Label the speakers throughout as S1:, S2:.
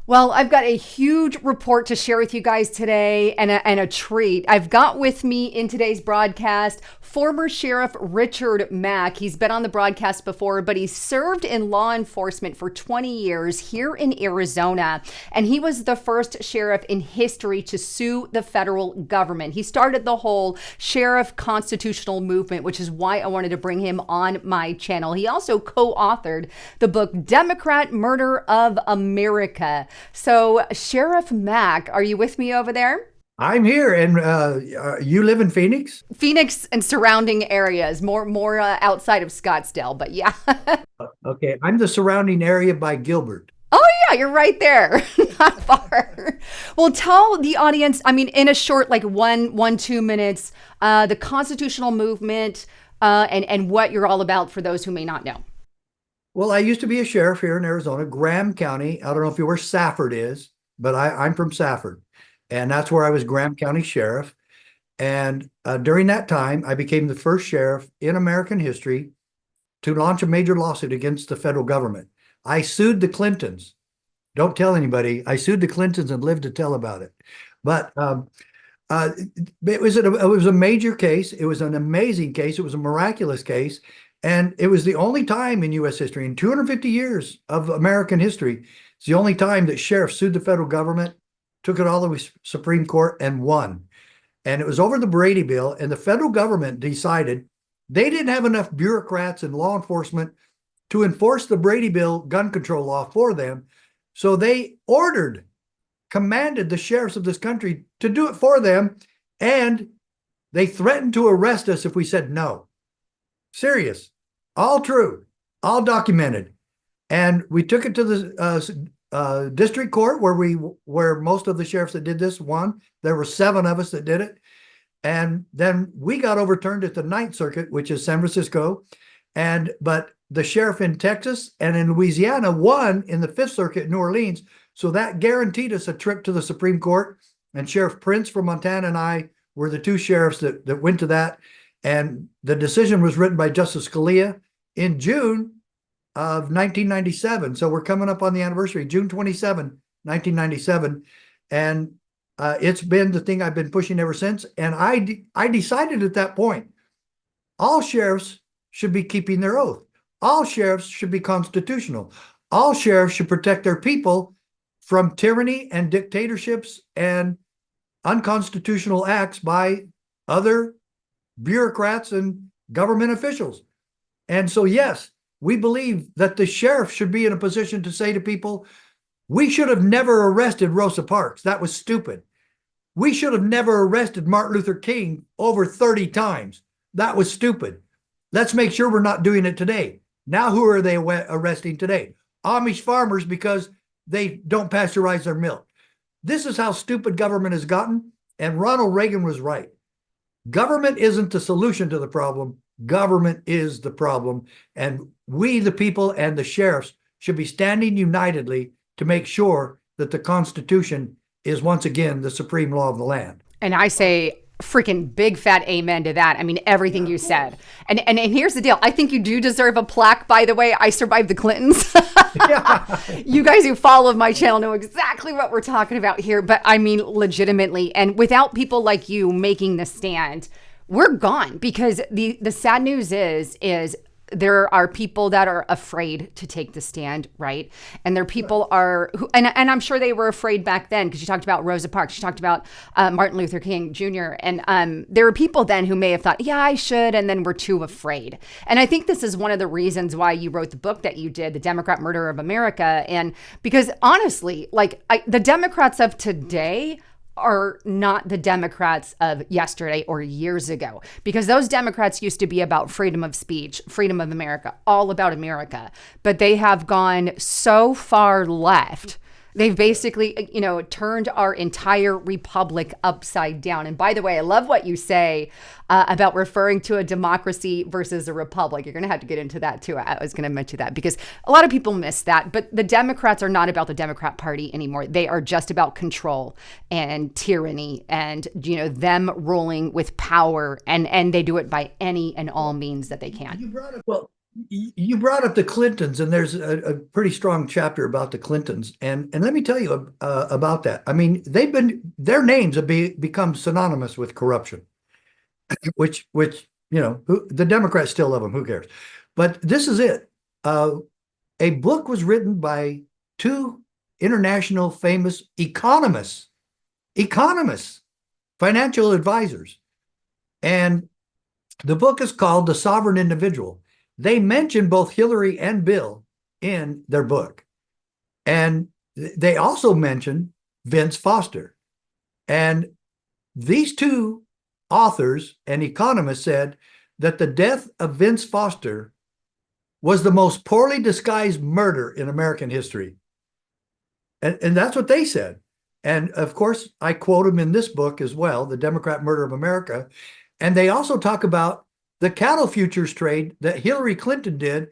S1: Well, I've got a huge report to share with you guys today and a treat. I've got with me in today's broadcast former Sheriff Richard Mack. He's been on the broadcast before, but he served in law enforcement for 20 years here in Arizona. And he was the first sheriff in history to sue the federal government. He started the whole sheriff constitutional movement, which is why I wanted to bring him on my channel. He also co-authored the book Democrat Murder of America. So, Sheriff Mack, are you with me over there?
S2: I'm here, and you live in Phoenix?
S1: Phoenix and surrounding areas, more outside of Scottsdale, but yeah.
S2: Okay, I'm the surrounding area by Gilbert.
S1: Oh yeah, you're right there, not far. Well, tell the audience. I mean, in a short, like 2 minutes, the constitutional movement and what you're all about for those who may not know.
S2: Well, I used to be a sheriff here in Arizona, Graham County. I don't know if you know where Safford is, but I'm from Safford, and that's where I was Graham County Sheriff. And during that time, I became the first sheriff in American history to launch a major lawsuit against the federal government. I sued the Clintons. Don't tell anybody. I sued the Clintons and lived to tell about it. But it was a major case. It was an amazing case. It was a miraculous case. And it was the only time in U.S. history, in 250 years of American history, it's the only time that sheriffs sued the federal government, took it all the way to Supreme Court, and won. And it was over the Brady Bill, and the federal government decided they didn't have enough bureaucrats and law enforcement to enforce the Brady Bill gun control law for them. So they commanded the sheriffs of this country to do it for them, and they threatened to arrest us if we said no. Serious, all true, all documented. And we took it to the district court where most of the sheriffs that did this won. There were 7 of us that did it. And then we got overturned at the Ninth Circuit, which is San Francisco. But the sheriff in Texas and in Louisiana won in the Fifth Circuit in New Orleans. So that guaranteed us a trip to the Supreme Court. And Sheriff Prince from Montana and I were the 2 sheriffs that went to that. And the decision was written by Justice Scalia in June of 1997. So we're coming up on the anniversary, June 27, 1997. And it's been the thing I've been pushing ever since. And I decided at that point, all sheriffs should be keeping their oath. All sheriffs should be constitutional. All sheriffs should protect their people from tyranny and dictatorships and unconstitutional acts by other bureaucrats and government officials. And so, yes, we believe that the sheriff should be in a position to say to people, we should have never arrested Rosa Parks. That was stupid. We should have never arrested Martin Luther King over 30 times. That was stupid. Let's make sure we're not doing it today. Now, who are they arresting today? Amish farmers because they don't pasteurize their milk. This is how stupid government has gotten. And Ronald Reagan was right. Government isn't the solution to the problem. Government is the problem. And we, the people and the sheriffs, should be standing unitedly to make sure that the Constitution is once again the supreme law of the land.
S1: And I say freaking big fat amen to that. I mean, everything you said. And here's the deal. I think you do deserve a plaque, by the way. I survived the Clintons. You guys who follow my channel know exactly what we're talking about here. But I mean, legitimately. And without people like you making the stand, we're gone. Because the sad news is there are people that are afraid to take the stand, right? And there are people and I'm sure they were afraid back then because you talked about Rosa Parks, you talked about Martin Luther King Jr. And there were people then who may have thought, yeah, I should, and then were too afraid. And I think this is one of the reasons why you wrote the book that you did, The Democrat Murder of America. And because honestly, like the Democrats of today are not the Democrats of yesterday or years ago, because those Democrats used to be about freedom of speech, freedom of America, all about America. But they have gone so far left. They've basically, turned our entire republic upside down. And by the way, I love what you say about referring to a democracy versus a republic. You're going to have to get into that too. I was going to mention that because a lot of people miss that. But the Democrats are not about the Democrat Party anymore. They are just about control and tyranny and, them ruling with power. And they do it by any and all means that they can.
S2: Well, You brought up the Clintons, and there's a pretty strong chapter about the Clintons, and let me tell you about that. I mean, their names have become synonymous with corruption, which the Democrats still love them. Who cares? But this is it. A book was written by two international famous economists, financial advisors, and the book is called The Sovereign Individual. They mention both Hillary and Bill in their book. And they also mention Vince Foster. And these two authors and economists said that the death of Vince Foster was the most poorly disguised murder in American history. And that's what they said. And of course, I quote them in this book as well, The Democrat Murder of America. And they also talk about the cattle futures trade that Hillary Clinton did.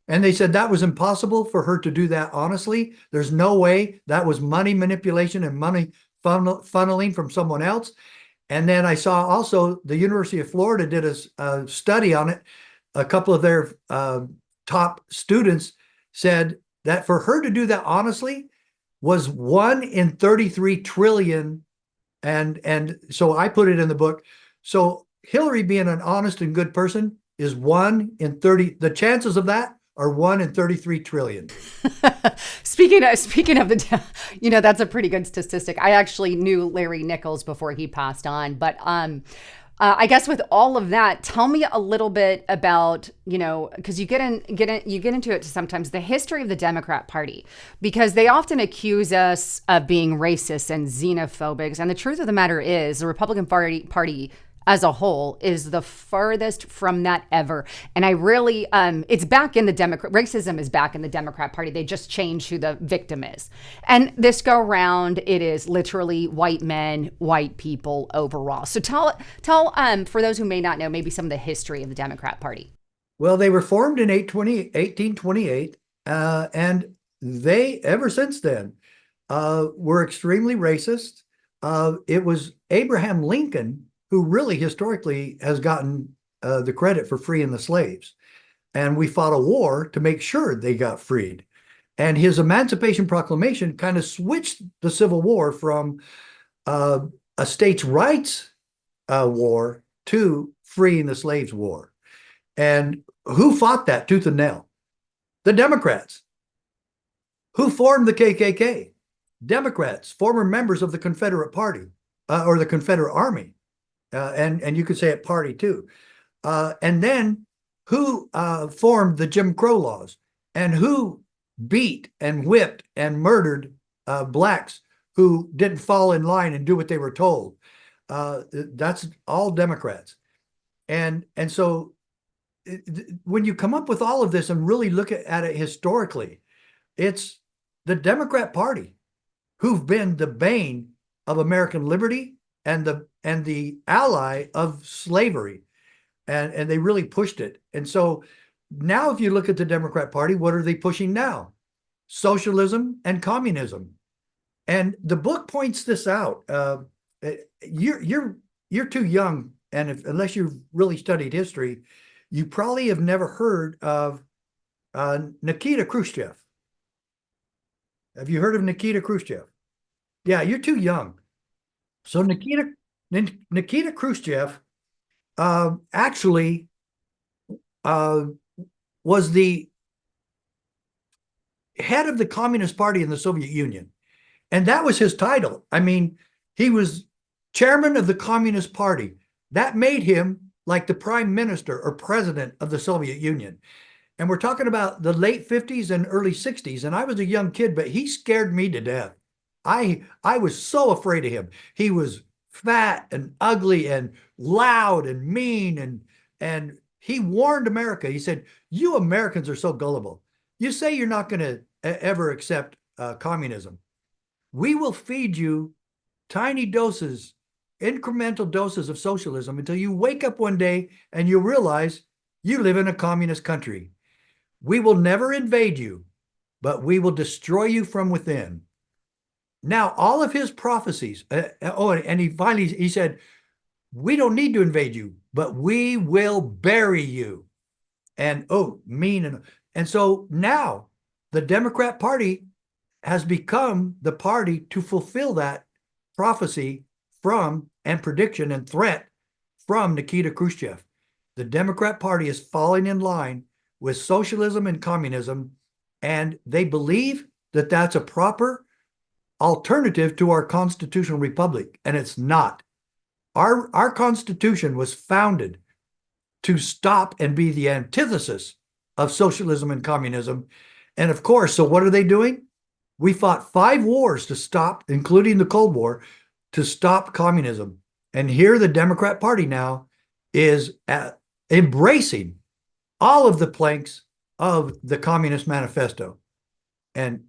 S2: And they said that was impossible for her to do that honestly. There's no way. That was money manipulation and money funneling from someone else. And then I saw also the University of Florida did a study on it. A couple of their top students said that for her to do that honestly was 1 in 33 trillion. And so I put it in the book. So Hillary being an honest and good person is 1 in 30. The chances of that are 1 in 33 trillion.
S1: Speaking of the, that's a pretty good statistic. I actually knew Larry Nichols before he passed on, but I guess with all of that, tell me a little bit about, because you get into it sometimes, the history of the Democrat Party, because they often accuse us of being racist and xenophobic. And the truth of the matter is the Republican Party as a whole is the furthest from that ever. And I really, it's back in the racism is back in the Democrat Party. They just changed who the victim is. And this go round, it is literally white men, white people overall. So tell, for those who may not know, maybe some of the history of the Democrat Party.
S2: Well, they were formed in 1828, and they, ever since then, were extremely racist. It was Abraham Lincoln who really historically has gotten the credit for freeing the slaves. And we fought a war to make sure they got freed. And his Emancipation Proclamation kind of switched the Civil War from a states' rights war to freeing the slaves war. And who fought that tooth and nail? The Democrats. Who formed the KKK? Democrats, former members of the Confederate Party or the Confederate Army. And you could say it party too. And then who formed the Jim Crow laws and who beat and whipped and murdered blacks who didn't fall in line and do what they were told. That's all Democrats. And so when you come up with all of this and really look at it historically, it's the Democrat Party who've been the bane of American liberty and the ally of slavery, and they really pushed it. And so now if you look at the Democrat Party, what are they pushing now? Socialism and communism. And the book points this out. You're too young, and unless you've really studied history, you probably have never heard of Nikita Khrushchev. Have you heard of Nikita Khrushchev? Yeah, you're too young. So Nikita Khrushchev actually was the head of the Communist Party in the Soviet Union. And that was his title. I mean, he was chairman of the Communist Party. That made him like the prime minister or president of the Soviet Union. And we're talking about the late 50s and early 60s. And I was a young kid, but he scared me to death. I was so afraid of him. He was fat and ugly and loud and mean. And he warned America. He said, you Americans are so gullible. You say you're not going to ever accept communism. We will feed you tiny doses, incremental doses of socialism until you wake up one day and you realize you live in a communist country. We will never invade you, but we will destroy you from within. Now, all of his prophecies, and he said, we don't need to invade you, but we will bury you. and oh, mean. And so now the Democrat Party has become the party to fulfill that prophecy from and prediction and threat from Nikita Khrushchev. The Democrat Party is falling in line with socialism and communism, and they believe that that's a proper alternative to our constitutional republic, and it's not. Our Constitution was founded to stop and be the antithesis of socialism and communism. And of course, so what are they doing? We fought 5 wars to stop, including the Cold War, to stop communism. And here the Democrat Party now is embracing all of the planks of the Communist Manifesto. And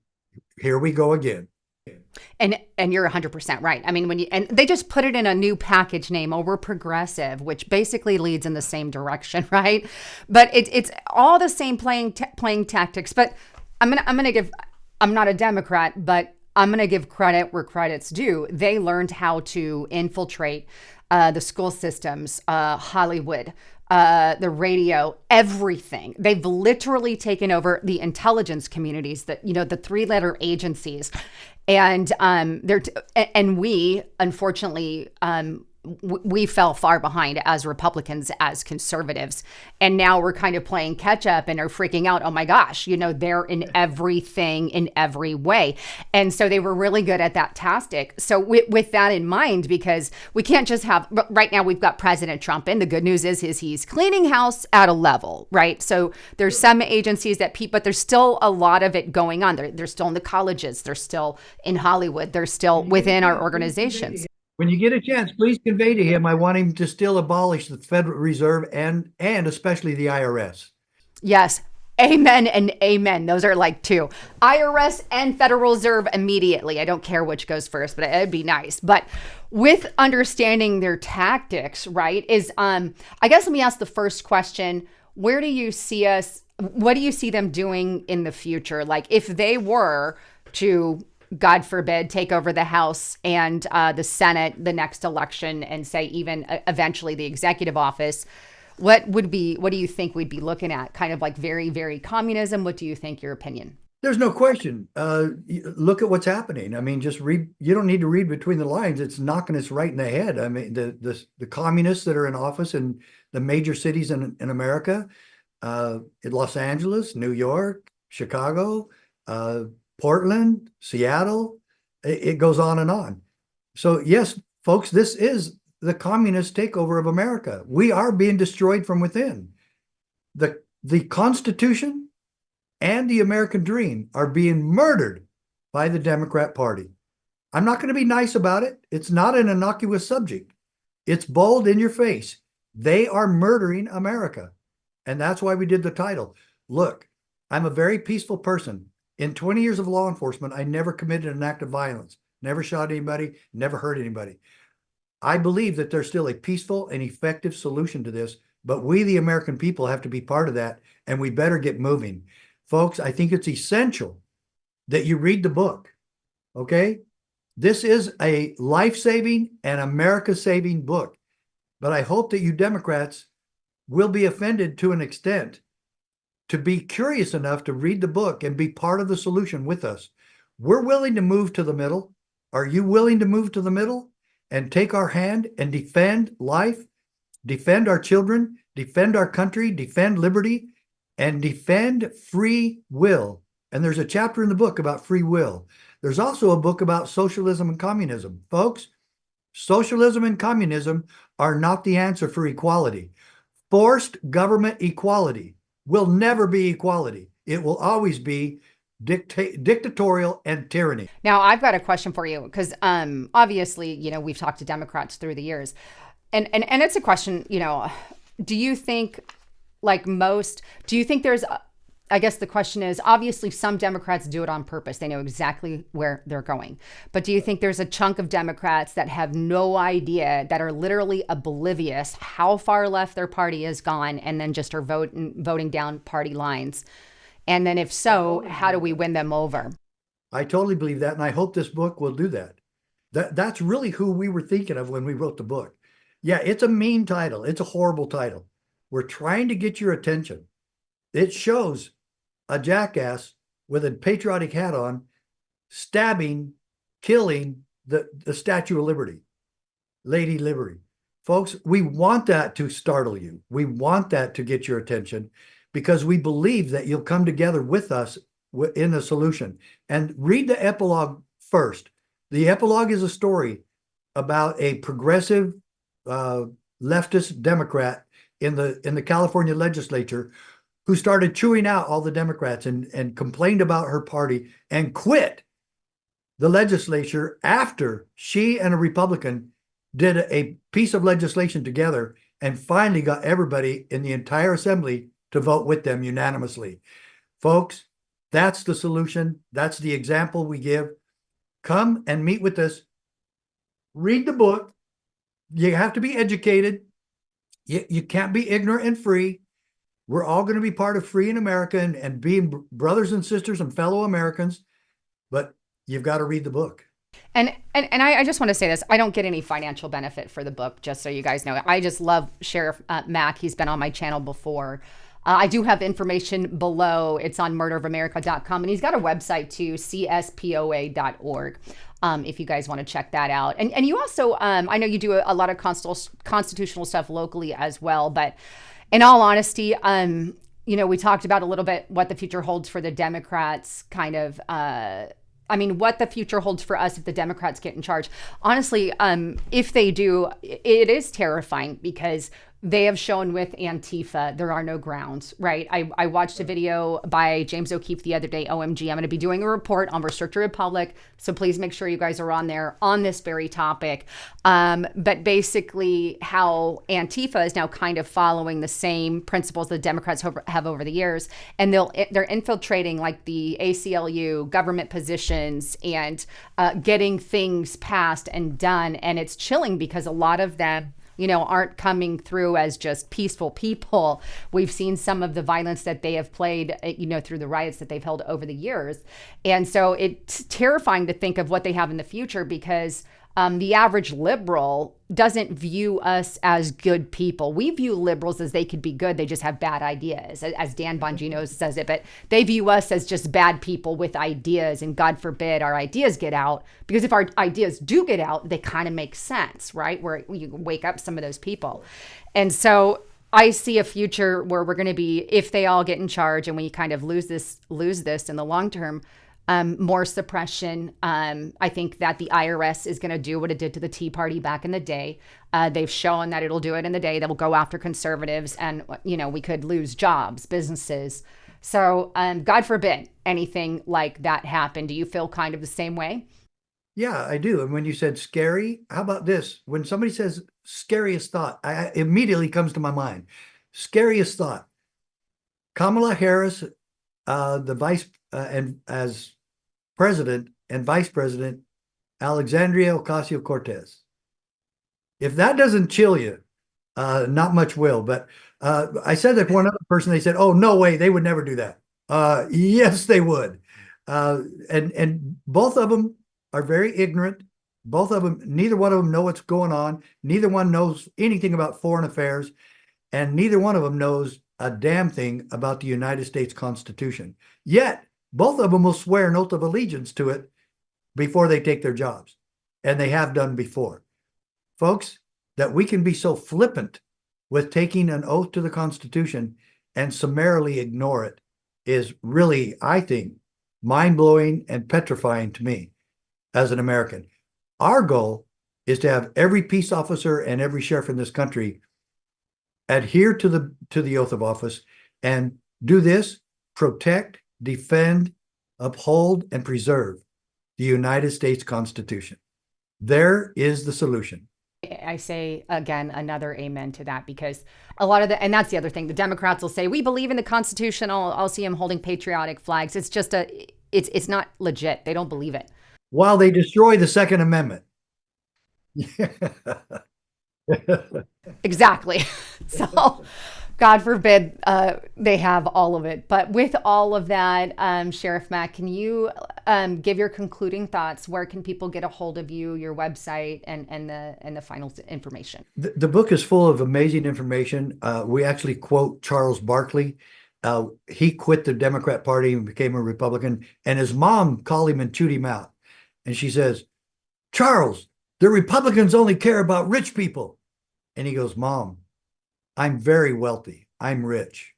S2: here we go again.
S1: And you're 100% right. I mean, and they just put it in a new package name, oh, we're progressive, which basically leads in the same direction, right? But it's all the same playing tactics. But I'm not a Democrat, but I'm going to give credit where credit's due. They learned how to infiltrate the school systems, Hollywood, the radio, everything. They've literally taken over the intelligence communities, the 3-letter agencies. And we, unfortunately, we fell far behind as Republicans, as conservatives. And now we're kind of playing catch up and are freaking out. Oh my gosh, they're in everything in every way. And so they were really good at that tactic. So with that in mind, because we can't just have, right now we've got President Trump, and the good news is he's cleaning house at a level, right? So there's some agencies but there's still a lot of it going on. They're still in the colleges. They're still in Hollywood. They're still within our organizations.
S2: When you get a chance, please convey to him I want him to still abolish the Federal Reserve and especially the IRS.
S1: Yes. Amen and amen. Those are like 2. IRS and Federal Reserve immediately. I don't care which goes first, but it'd be nice. But with understanding their tactics, right, I guess let me ask the first question. Where do you see us? What do you see them doing in the future? Like if they were to, God forbid, take over the House and the Senate, the next election, and say even eventually the executive office, what do you think we'd be looking at? Kind of like very, very communism? What do you think, your opinion?
S2: There's no question. Look at what's happening. I mean, just read. You don't need to read between the lines. It's knocking us right in the head. I mean, the communists that are in office in the major cities in America, in Los Angeles, New York, Chicago, Portland, Seattle, it goes on and on. So yes, folks, this is the communist takeover of America. We are being destroyed from within. The Constitution and the American dream are being murdered by the Democrat Party. I'm not going to be nice about it. It's not an innocuous subject. It's bold in your face. They are murdering America. And that's why we did the title. Look, I'm a very peaceful person. In 20 years of law enforcement, I never committed an act of violence, never shot anybody, never hurt anybody. I believe that there's still a peaceful and effective solution to this, but we, the American people, have to be part of that, and we better get moving. Folks, I think it's essential that you read the book, okay? This is a life-saving and America-saving book, but I hope that you Democrats will be offended to an extent to be curious enough to read the book and be part of the solution with us. We're willing to move to the middle. Are you willing to move to the middle and take our hand and defend life, defend our children, defend our country, defend liberty, and defend free will? And there's a chapter in the book about free will. There's also a book about socialism and communism. Folks, socialism and communism are not the answer for equality. Forced government equality will never be equality. It will always be dictatorial and tyranny.
S1: Now, I've got a question for you because obviously, we've talked to Democrats through the years. And it's a question, do you think there's, I guess the question is, obviously some Democrats do it on purpose. They know exactly where they're going. But do you think there's a chunk of Democrats that have no idea, that are literally oblivious how far left their party has gone, and then just are voting down party lines? And then if so, how do we win them over?
S2: I totally believe that, and I hope this book will do that. That's really who we were thinking of when we wrote the book. Yeah, it's a mean title. It's a horrible title. We're trying to get your attention. it shows a jackass with a patriotic hat on stabbing, killing the Statue of Liberty, Lady Liberty. Folks, we want that to startle you. We want that to get your attention because we believe that you'll come together with us in the solution. And read the epilogue first. The epilogue is a story about a progressive leftist Democrat in the California legislature who started chewing out all the Democrats and complained about her party and quit the legislature after she and a Republican did a piece of legislation together and finally got everybody in the entire assembly to vote with them unanimously. Folks, that's the solution. That's the example we give. Come and meet with us. Read the book. You have to be educated. You can't be ignorant and free. We're all going to be part of free in America and being brothers and sisters and fellow Americans, but you've got to read the book.
S1: And I just want to say this. I don't get any financial benefit for the book, just so you guys know. I just love Sheriff Mack. He's been on my channel before. I do have information below. It's on murderofamerica.com. And he's got a website too, cspoa.org, if you guys want to check that out. And you also, I know you do a lot of constitutional stuff locally as well. But in all honesty, we talked about a little bit what the future holds for the Democrats, kind of, what the future holds for us if the Democrats get in charge. Honestly, if they do, it is terrifying because they have shown with Antifa, there are no grounds, right? I watched a video by James O'Keefe the other day, OMG. I'm going to be doing a report on Researcher Republic, so please make sure you guys are on there on this very topic. But basically how Antifa is now kind of following the same principles the Democrats have over the years, and they're infiltrating like the ACLU, government positions, and getting things passed and done. And it's chilling because a lot of them aren't coming through as just peaceful people. We've seen some of the violence that they have played, through the riots that they've held over the years. And so it's terrifying to think of what they have in the future because the average liberal doesn't view us as good people. We view liberals as they could be good. They just have bad ideas, as Dan Bongino says it. But they view us as just bad people with ideas. And God forbid our ideas get out. Because if our ideas do get out, they kind of make sense, right? Where you wake up some of those people. And so I see a future where we're going to be, if they all get in charge and we kind of lose this in the long term, more suppression. I think that the IRS is going to do what it did to the Tea Party back in the day. They've shown that it'll do it in the day. That will go after conservatives and, we could lose jobs, businesses. So God forbid anything like that happen. Do you feel kind of the same way?
S2: Yeah, I do. And when you said scary, how about this? When somebody says scariest thought, I immediately comes to my mind. Scariest thought. Kamala Harris, the vice and as president and vice president, Alexandria Ocasio-Cortez. If that doesn't chill you, not much will. But I said that one other person, they said, oh, no way, they would never do that. Yes, they would. And both of them are very ignorant. Both of them, neither one of them know what's going on. Neither one knows anything about foreign affairs. And neither one of them knows a damn thing about the United States Constitution. Yet, both of them will swear an oath of allegiance to it before they take their jobs. And they have done before. Folks, that we can be so flippant with taking an oath to the Constitution and summarily ignore it is really, I think, mind-blowing and petrifying to me as an American. Our goal is to have every peace officer and every sheriff in this country adhere to the oath of office and do this: protect, defend, uphold, and preserve the United States Constitution. There is the solution.
S1: I say again, another amen to that, because a lot of and that's the other thing. The Democrats will say, we believe in the Constitution. I'll see them holding patriotic flags. It's just it's not legit. They don't believe it.
S2: While they destroy the Second Amendment.
S1: Exactly. So God forbid they have all of it. But with all of that, Sheriff Mack, can you give your concluding thoughts? Where can people get a hold of you, your website, and the final information?
S2: The book is full of amazing information. We actually quote Charles Barkley, He quit the Democrat Party and became a Republican. And his mom called him and chewed him out. And she says, Charles, the Republicans only care about rich people. And he goes, Mom, I'm very wealthy. I'm rich.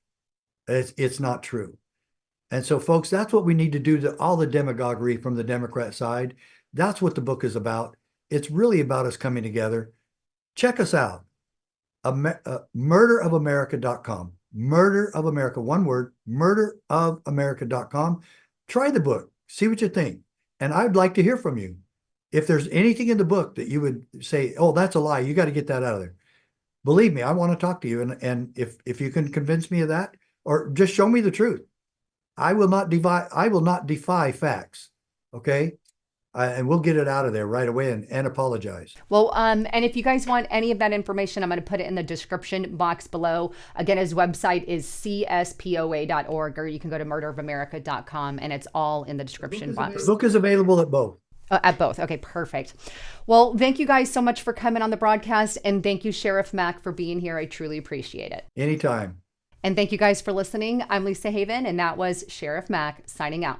S2: It's not true. And so, folks, that's what we need to do to all the demagoguery from the Democrat side. That's what the book is about. It's really about us coming together. Check us out. Murderofamerica.com. Murder of America, one word, murderofamerica.com. Try the book, see what you think. And I'd like to hear from you. If there's anything in the book that you would say, oh, that's a lie, you got to get that out of there. Believe me, I want to talk to you. And if you can convince me of that, or just show me the truth. I will not defy facts. Okay. And we'll get it out of there right away and apologize.
S1: Well, and if you guys want any of that information, I'm going to put it in the description box below. Again, his website is cspoa.org, or you can go to murderofamerica.com, and it's all in the description box.
S2: The book is available at both.
S1: At both. Okay, perfect. Well, thank you guys so much for coming on the broadcast, and thank you, Sheriff Mack, for being here. I truly appreciate it.
S2: Anytime.
S1: And thank you guys for listening. I'm Lisa Haven, and that was Sheriff Mack signing out.